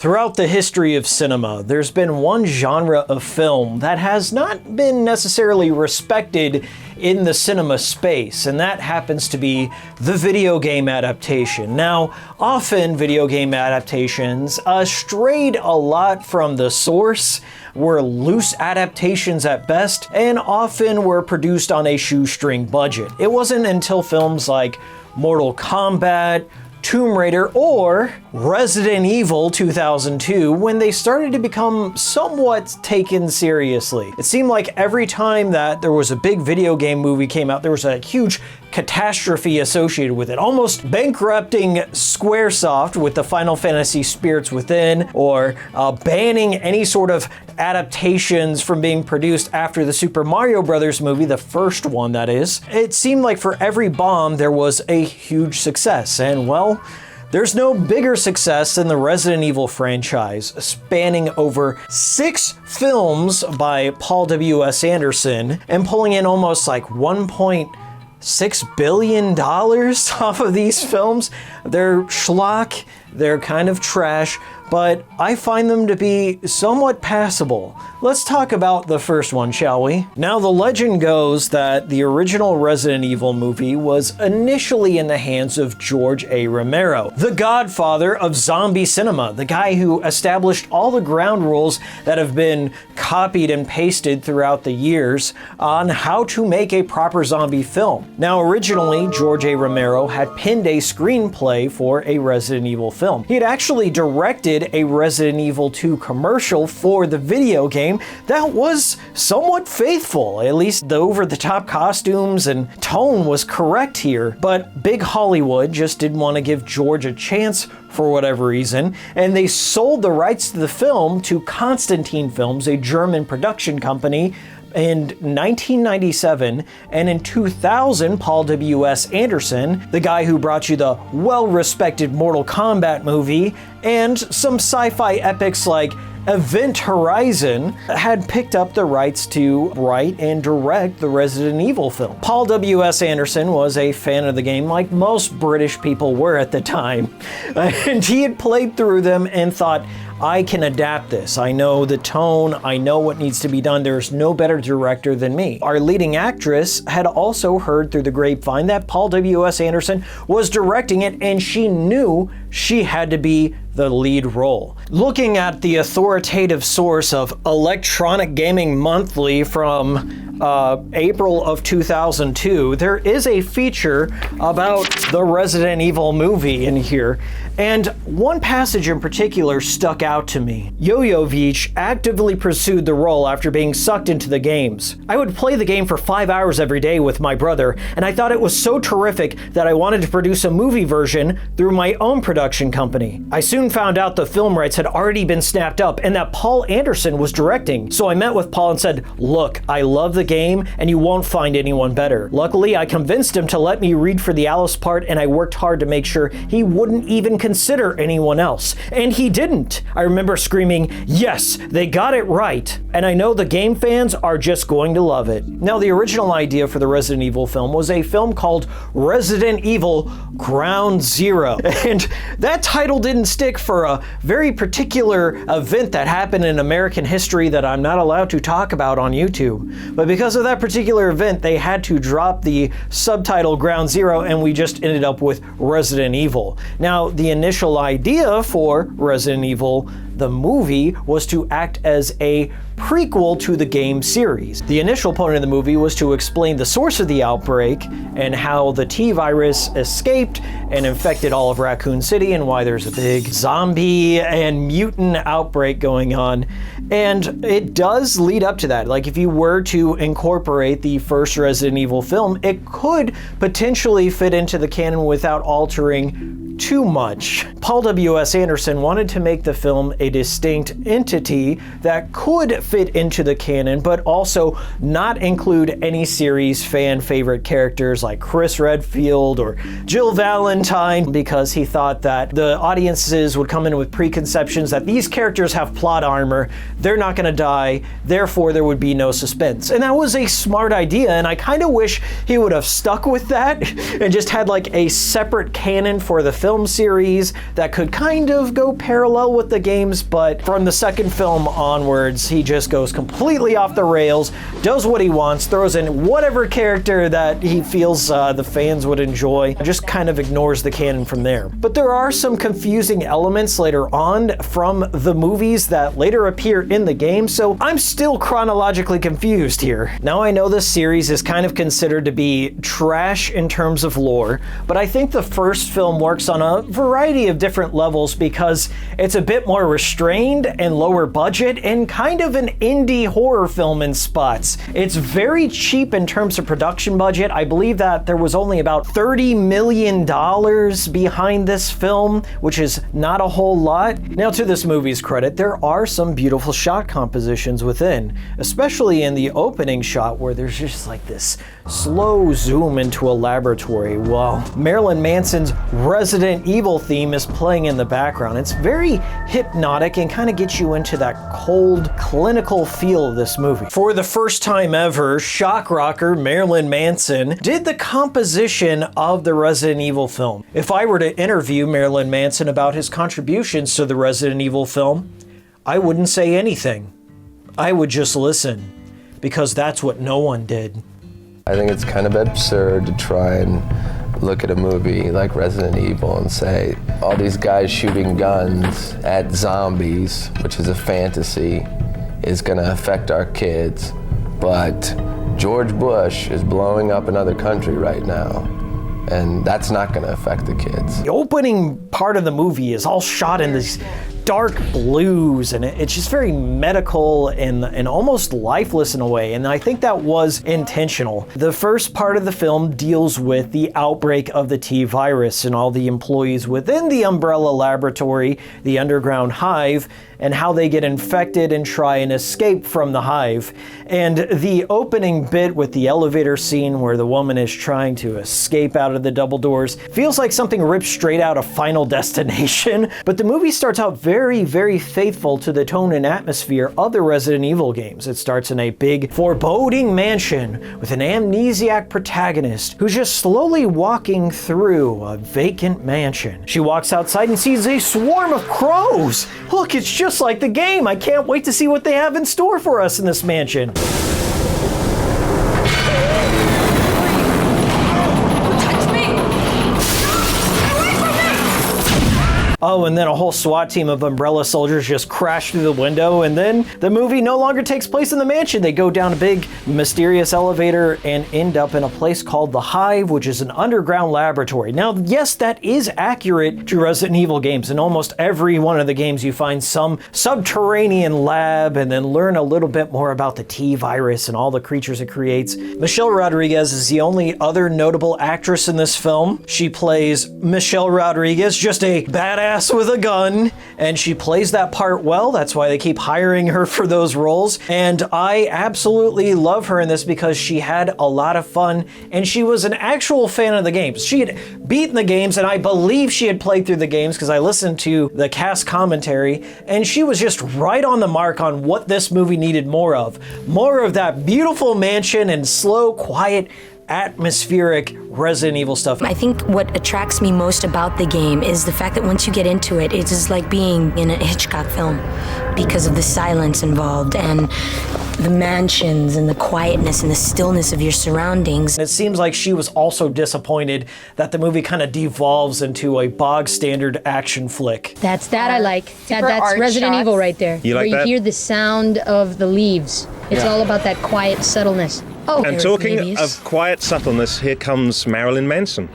Throughout the history of cinema, there's been one genre of film that has not been necessarily respected in the cinema space, and that happens to be the video game adaptation. Now, often video game adaptations strayed a lot from the source, were loose adaptations at best, and often were produced on a shoestring budget. It wasn't until films like Mortal Kombat, Tomb Raider, or Resident Evil 2002 when they started to become somewhat taken seriously. It seemed like every time that there was a big video game movie came out, there was a huge catastrophe associated with it, almost bankrupting Squaresoft with the Final Fantasy Spirits Within, or banning any sort of adaptations from being produced after the Super Mario Brothers movie, the first one that is. It seemed like for every bomb there was a huge success, and well, there's no bigger success than the Resident Evil franchise, spanning over 6 films by Paul W.S. Anderson and pulling in almost like $1.6 billion off of these films. They're schlock, they're kind of trash, but I find them to be somewhat passable. Let's talk about the first one, shall we? Now, the legend goes that the original Resident Evil movie was initially in the hands of George A. Romero, the godfather of zombie cinema, the guy who established all the ground rules that have been copied and pasted throughout the years on how to make a proper zombie film. Now, originally, George A. Romero had penned a screenplay for a Resident Evil film. He had actually directed a Resident Evil 2 commercial for the video game that was somewhat faithful. At least the over-the-top costumes and tone was correct here. But big Hollywood just didn't want to give George a chance for whatever reason, and they sold the rights to the film to Constantine Films, a German production company, in 1997, and in 2000, Paul W.S. Anderson, the guy who brought you the well-respected Mortal Kombat movie and some sci-fi epics like Event Horizon, had picked up the rights to write and direct the Resident Evil film. Paul W.S. Anderson was a fan of the game like most British people were at the time, and he had played through them and thought, I can adapt this. I know the tone, I know what needs to be done. There's no better director than me. Our leading actress had also heard through the grapevine that Paul W.S. Anderson was directing it, and she knew she had to be the lead role. Looking at the authoritative source of Electronic Gaming Monthly from April of 2002, there is a feature about the Resident Evil movie in here, and one passage in particular stuck out to me. Jojovich actively pursued the role after being sucked into the games. I would play the game for 5 hours every day with my brother, and I thought it was so terrific that I wanted to produce a movie version through my own production company. I soon found out the film rights had already been snapped up and that Paul Anderson was directing, so I met with Paul and said, look, I love the game and you won't find anyone better. Luckily, I convinced him to let me read for the Alice part, and I worked hard to make sure he wouldn't even consider anyone else. And he didn't. I remember screaming, yes, they got it right. And I know the game fans are just going to love it. Now, the original idea for the Resident Evil film was a film called Resident Evil Ground Zero. And that title didn't stick for a very particular event that happened in American history that I'm not allowed to talk about on YouTube. But because of that particular event, they had to drop the subtitle Ground Zero, and we just ended up with Resident Evil. Now, the initial idea for Resident Evil, the movie, was to act as a prequel to the game series. The initial point of the movie was to explain the source of the outbreak and how the T-virus escaped and infected all of Raccoon City, and why there's a big zombie and mutant outbreak going on. And it does lead up to that. Like, if you were to incorporate the first Resident Evil film, it could potentially fit into the canon without altering too much. Paul W.S. Anderson wanted to make the film a distinct entity that could fit into the canon, but also not include any series fan favorite characters like Chris Redfield or Jill Valentine, because he thought that the audiences would come in with preconceptions that these characters have plot armor, they're not going to die, therefore there would be no suspense. And that was a smart idea, and I kind of wish he would have stuck with that and just had like a separate canon for the film film series that could kind of go parallel with the games, but from the second film onwards, he just goes completely off the rails, does what he wants, throws in whatever character that he feels the fans would enjoy, just kind of ignores the canon from there. But there are some confusing elements later on from the movies that later appear in the game, so I'm still chronologically confused here. Now I know this series is kind of considered to be trash in terms of lore, but I think the first film works on a variety of different levels because it's a bit more restrained and lower budget and kind of an indie horror film in spots. It's very cheap in terms of production budget. I believe that there was only about $30 million behind this film, which is not a whole lot. Now, to this movie's credit, there are some beautiful shot compositions within, especially in the opening shot where there's just like this slow zoom into a laboratory while Marilyn Manson's Resident Evil theme is playing in the background. It's very hypnotic and kind of gets you into that cold, clinical feel of this movie. For the first time ever, shock rocker Marilyn Manson did the composition of the Resident Evil film. If I were to interview Marilyn Manson about his contributions to the Resident Evil film, I wouldn't say anything. I would just listen, because that's what no one did. I think it's kind of absurd to try and look at a movie like Resident Evil and say, all these guys shooting guns at zombies, which is a fantasy, is gonna affect our kids. But George Bush is blowing up another country right now, and that's not gonna affect the kids. The opening part of the movie is all shot in these dark blues, and it's just very medical and almost lifeless in a way, and I think that was intentional. The first part of the film deals with the outbreak of the T virus and all the employees within the Umbrella Laboratory, the underground Hive, and how they get infected and try and escape from the Hive. And the opening bit with the elevator scene where the woman is trying to escape out of the double doors feels like something ripped straight out of Final Destination, but the movie starts out very, very faithful to the tone and atmosphere of the Resident Evil games. It starts in a big, foreboding mansion with an amnesiac protagonist who's just slowly walking through a vacant mansion. She walks outside and sees a swarm of crows. Look, it's just like the game. I can't wait to see what they have in store for us in this mansion. Oh, and then a whole SWAT team of Umbrella soldiers just crash through the window, and then the movie no longer takes place in the mansion. They go down a big, mysterious elevator and end up in a place called the Hive, which is an underground laboratory. Now, yes, that is accurate to Resident Evil games. In almost every one of the games, you find some subterranean lab and then learn a little bit more about the T virus and all the creatures it creates. Michelle Rodriguez is the only other notable actress in this film. She plays Michelle Rodriguez, just a badass with a gun, and she plays that part well. That's why they keep hiring her for those roles, and I absolutely love her in this because she had a lot of fun and she was an actual fan of the games. She had beaten the games, and I believe she had played through the games because I listened to the cast commentary, and she was just right on the mark on what this movie needed more of. More of that beautiful mansion and slow, quiet, atmospheric Resident Evil stuff. I think what attracts me most about the game is the fact that once you get into it, it's just like being in a Hitchcock film because of the silence involved and the mansions and the quietness and the stillness of your surroundings. It seems like she was also disappointed that the movie kind of devolves into a bog standard action flick. That's I like. That's Resident shots. Evil right there. You like where that? You hear the sound of the leaves. It's all about that quiet subtleness. Oh, And talking of quiet subtleness, here comes Marilyn Manson.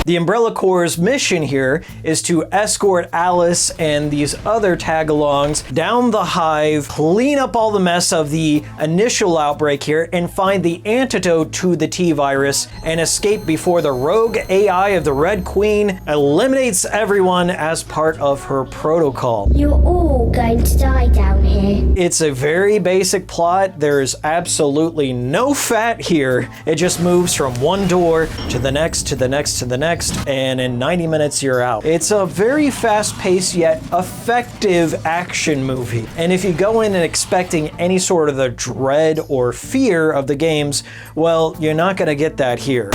The Umbrella Corps' mission here is to escort Alice and these other tag-alongs down the Hive, clean up all the mess of the initial outbreak here, and find the antidote to the T-virus and escape before the rogue AI of the Red Queen eliminates everyone as part of her protocol. You're all going to die down here. It's a very basic plot. There's absolutely no fat here. It just moves from one door to the next, to the next, to the next. next, and in 90 minutes you're out. It's a very fast-paced yet effective action movie. And if you go in and expecting any sort of the dread or fear of the games, well, you're not gonna get that here.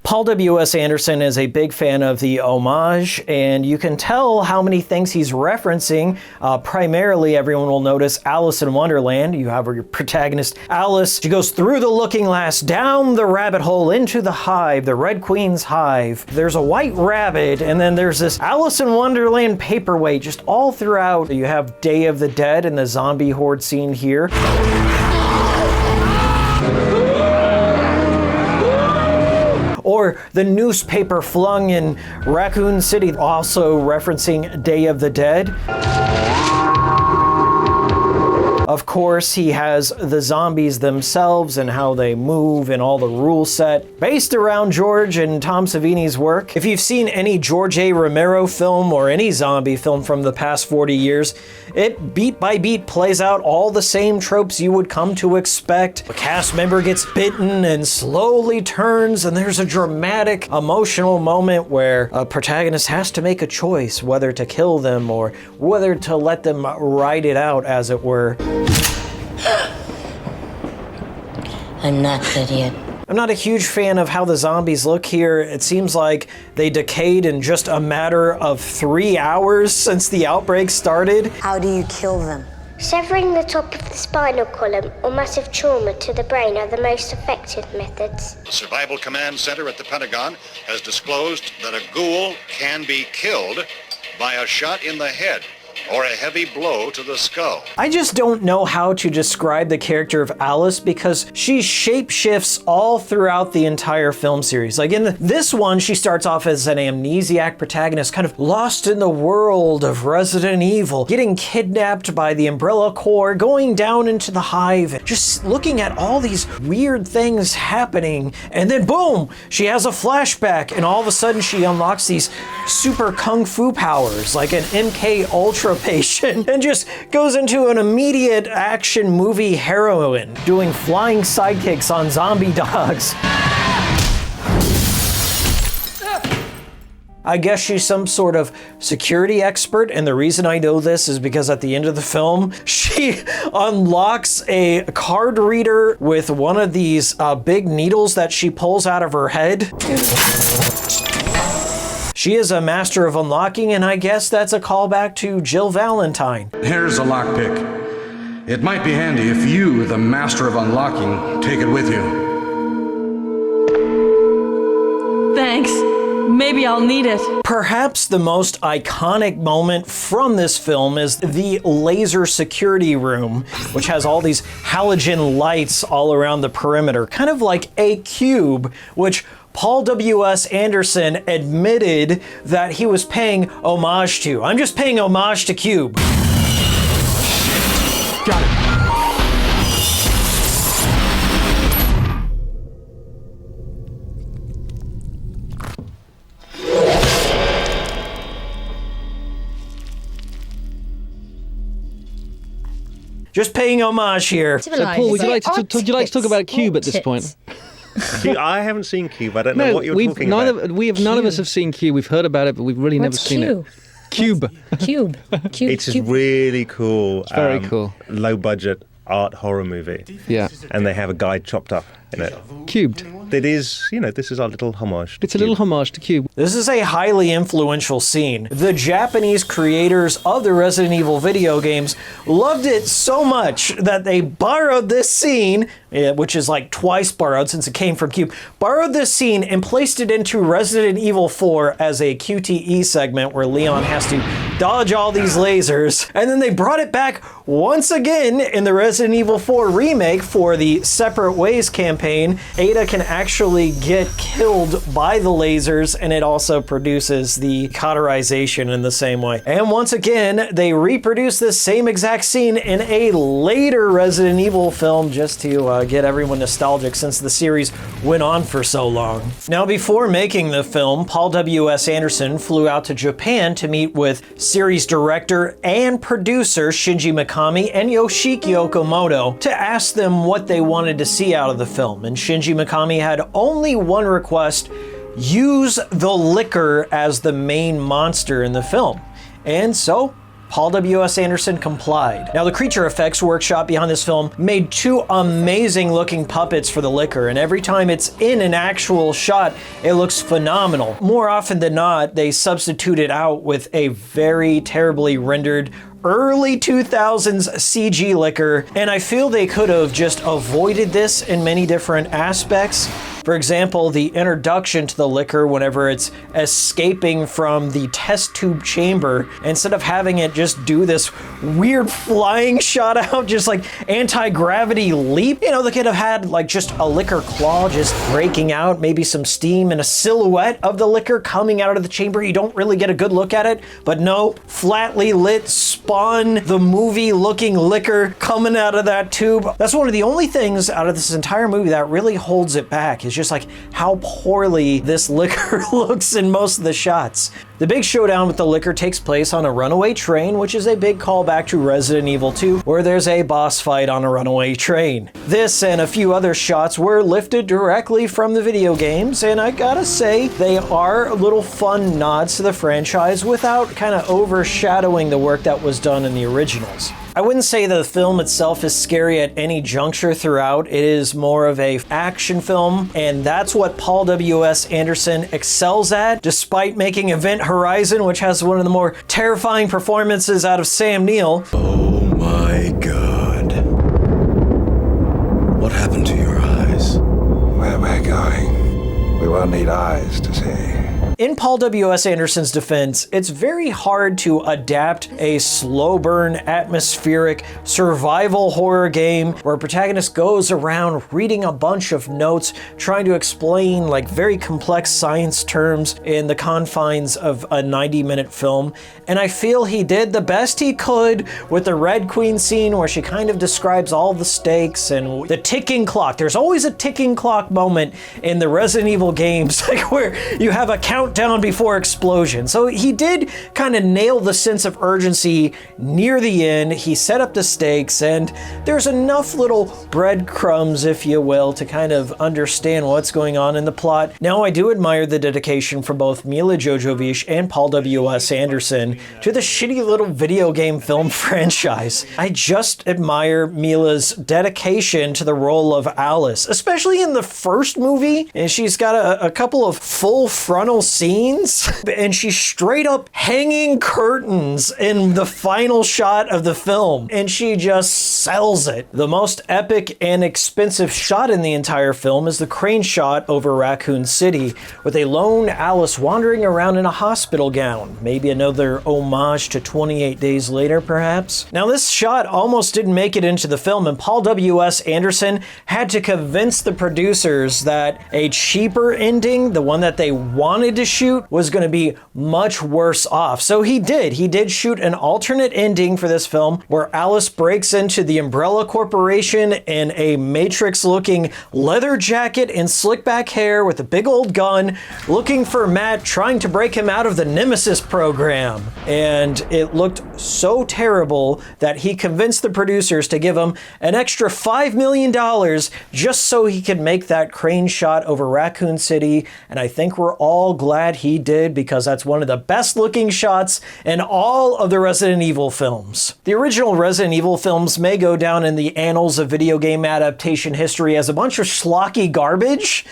Paul W.S. Anderson is a big fan of the homage, and you can tell how many things he's referencing. Primarily, everyone will notice Alice in Wonderland. You have your protagonist, Alice. She goes through the looking glass, down the rabbit hole, into the hive, the Red Queen's hive. There's a white rabbit, and then there's this Alice in Wonderland paperweight just all throughout. You have Day of the Dead and the zombie horde scene here. Or the newspaper flung in Raccoon City, also referencing Day of the Dead. Of course, he has the zombies themselves and how they move and all the rule set based around George and Tom Savini's work. If you've seen any George A. Romero film or any zombie film from the past 40 years, it beat by beat plays out all the same tropes you would come to expect. A cast member gets bitten and slowly turns, and there's a dramatic, emotional moment where a protagonist has to make a choice whether to kill them or whether to let them ride it out, as it were. I'm not dead yet. I'm not a huge fan of how the zombies look here. It seems like they decayed in just a matter of 3 hours since the outbreak started. How do you kill them? Severing the top of the spinal column or massive trauma to the brain are the most effective methods. The Survival Command Center at the Pentagon has disclosed that a ghoul can be killed by a shot in the head or a heavy blow to the skull. I just don't know how to describe the character of Alice because she shapeshifts all throughout the entire film series. Like in this one, she starts off as an amnesiac protagonist, kind of lost in the world of Resident Evil, getting kidnapped by the Umbrella Corps, going down into the Hive, just looking at all these weird things happening. And then boom, she has a flashback, and all of a sudden she unlocks these super kung fu powers, like an MK Ultra patient, and just goes into an immediate action movie heroine, doing flying sidekicks on zombie dogs. I guess she's some sort of security expert, and the reason I know this is because at the end of the film, she unlocks a card reader with one of these big needles that she pulls out of her head. She is a master of unlocking, and I guess that's a callback to Jill Valentine. Here's a lockpick. It might be handy if you, the master of unlocking, take it with you. Thanks. Maybe I'll need it. Perhaps the most iconic moment from this film is the laser security room, which has all these halogen lights all around the perimeter, kind of like a cube, which Paul W.S. Anderson admitted that he was paying homage to. I'm just paying homage to Cube. Got it. Just paying homage here. So Paul, would you like to talk about Cube at this point? I haven't seen Cube. I don't know what you're talking about. None of us have seen Cube. We've heard about it, but we've really never seen it. Cube. It's a really cool, it's very cool, low budget art horror movie. Yeah. And they have a guy chopped up in it. Cubed. That is, this is our little homage to It's a little homage to Cube. This is a highly influential scene. The Japanese creators of the Resident Evil video games loved it so much that they borrowed this scene, which is like twice borrowed since it came from Cube, borrowed this scene and placed it into Resident Evil 4 as a QTE segment where Leon has to dodge all these lasers. And then they brought it back once again in the Resident Evil 4 remake for the Separate Ways campaign. Ada can actually get killed by the lasers, and it also produces the cauterization in the same way. And once again, they reproduce this same exact scene in a later Resident Evil film just to get everyone nostalgic since the series went on for so long. Now, before making the film, Paul W.S. Anderson flew out to Japan to meet with series director and producer Shinji Mikami and Yoshiki Okamoto to ask them what they wanted to see out of the film. And Shinji Mikami had only one request: use the liquor as the main monster in the film. And so Paul W.S. Anderson complied. Now, the creature effects workshop behind this film made two amazing looking puppets for the liquor, and every time it's in an actual shot, it looks phenomenal. More often than not, they substitute it out with a very terribly rendered early 2000s CG liquor, and I feel they could have just avoided this in many different aspects. For example, the introduction to the liquor whenever it's escaping from the test tube chamber, instead of having it just do this weird flying shot out, just like anti-gravity leap, you know, they could have had like just a liquor claw just breaking out, maybe some steam and a silhouette of the liquor coming out of the chamber. You don't really get a good look at it, but no, flatly lit Spawn the movie looking liquor coming out of that tube. That's one of the only things out of this entire movie that really holds it back, is just like how poorly this liquor looks in most of the shots. The big showdown with the liquor takes place on a runaway train, which is a big callback to Resident Evil 2, where there's a boss fight on a runaway train. This and a few other shots were lifted directly from the video games, and I gotta say, they are little fun nods to the franchise without kind of overshadowing the work that was done in the originals. I wouldn't say that the film itself is scary at any juncture throughout. It is more of an action film, and that's what Paul W.S. Anderson excels at, despite making Event Horizon, which has one of the more terrifying performances out of Sam Neill. Oh my God. What happened to your eyes? Where we're going, we won't need eyes to see. In Paul W.S. Anderson's defense, it's very hard to adapt a slow burn, atmospheric survival horror game where a protagonist goes around reading a bunch of notes, trying to explain like very complex science terms in the confines of a 90-minute film. And I feel he did the best he could with the Red Queen scene where she kind of describes all the stakes and the ticking clock. There's always a ticking clock moment in the Resident Evil games, like where you have a countdown before explosion. So he did kind of nail the sense of urgency near the end. He set up the stakes, and there's enough little breadcrumbs, if you will, to kind of understand what's going on in the plot. Now, I do admire the dedication from both Milla Jojovich and Paul W.S. Anderson to the shitty little video game film franchise. I just admire Milla's dedication to the role of Alice, especially in the first movie. And she's got a couple of full frontal scenes, and she's straight up hanging curtains in the final shot of the film, and she just sells it. The most epic and expensive shot in the entire film is the crane shot over Raccoon City, with a lone Alice wandering around in a hospital gown. Maybe another homage to 28 Days Later, perhaps? Now, this shot almost didn't make it into the film, and Paul W.S. Anderson had to convince the producers that a cheaper ending, the one that they wanted to shoot, was going to be much worse off. So he did shoot an alternate ending for this film where Alice breaks into the Umbrella Corporation in a Matrix-looking leather jacket and slick back hair with a big old gun, looking for Matt, trying to break him out of the Nemesis program. And it looked so terrible that he convinced the producers to give him an extra $5 million just so he could make that crane shot over Raccoon City. And I think we're all glad he did, because that's one of the best looking shots in all of the Resident Evil films. The original Resident Evil films may go down in the annals of video game adaptation history as a bunch of schlocky garbage,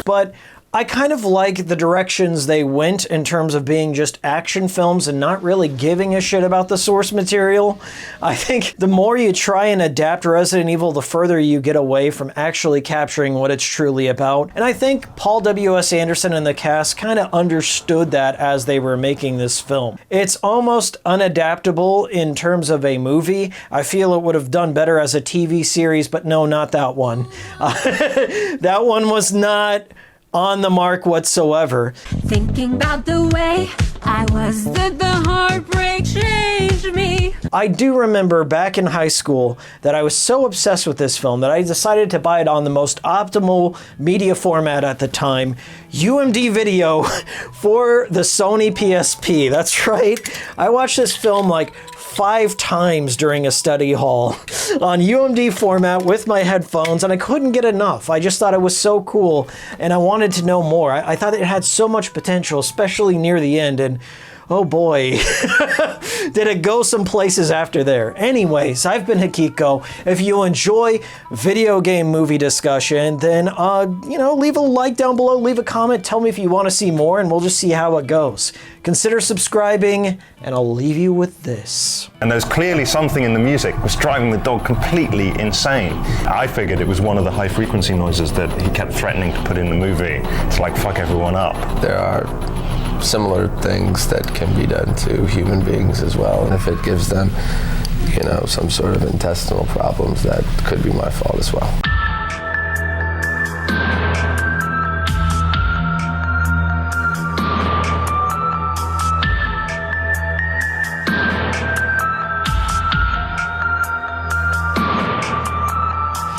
but I kind of like the directions they went in terms of being just action films and not really giving a shit about the source material. I think the more you try and adapt Resident Evil, the further you get away from actually capturing what it's truly about. And I think Paul W.S. Anderson and the cast kind of understood that as they were making this film. It's almost unadaptable in terms of a movie. I feel it would have done better as a TV series, but no, not that one. That one was not on the mark whatsoever. Thinking about the way I was, that the heartbreak changed me. I do remember back in high school that I was so obsessed with this film that I decided to buy it on the most optimal media format at the time, UMD video for the Sony PSP. That's right. I watched this film like 5 times during a study hall on UMD format with my headphones, and I couldn't get enough. I just thought it was so cool, and I wanted to know more. I thought it had so much potential, especially near the end, and oh boy, did it go some places after there. Anyways, I've been Hikiko. If you enjoy video game movie discussion, then, leave a like down below, leave a comment, tell me if you want to see more, and we'll just see how it goes. Consider subscribing, and I'll leave you with this. And there's clearly something in the music that was driving the dog completely insane. I figured it was one of the high frequency noises that he kept threatening to put in the movie to like fuck everyone up. There are similar things that can be done to human beings as well. And if it gives them, some sort of intestinal problems, that could be my fault as well.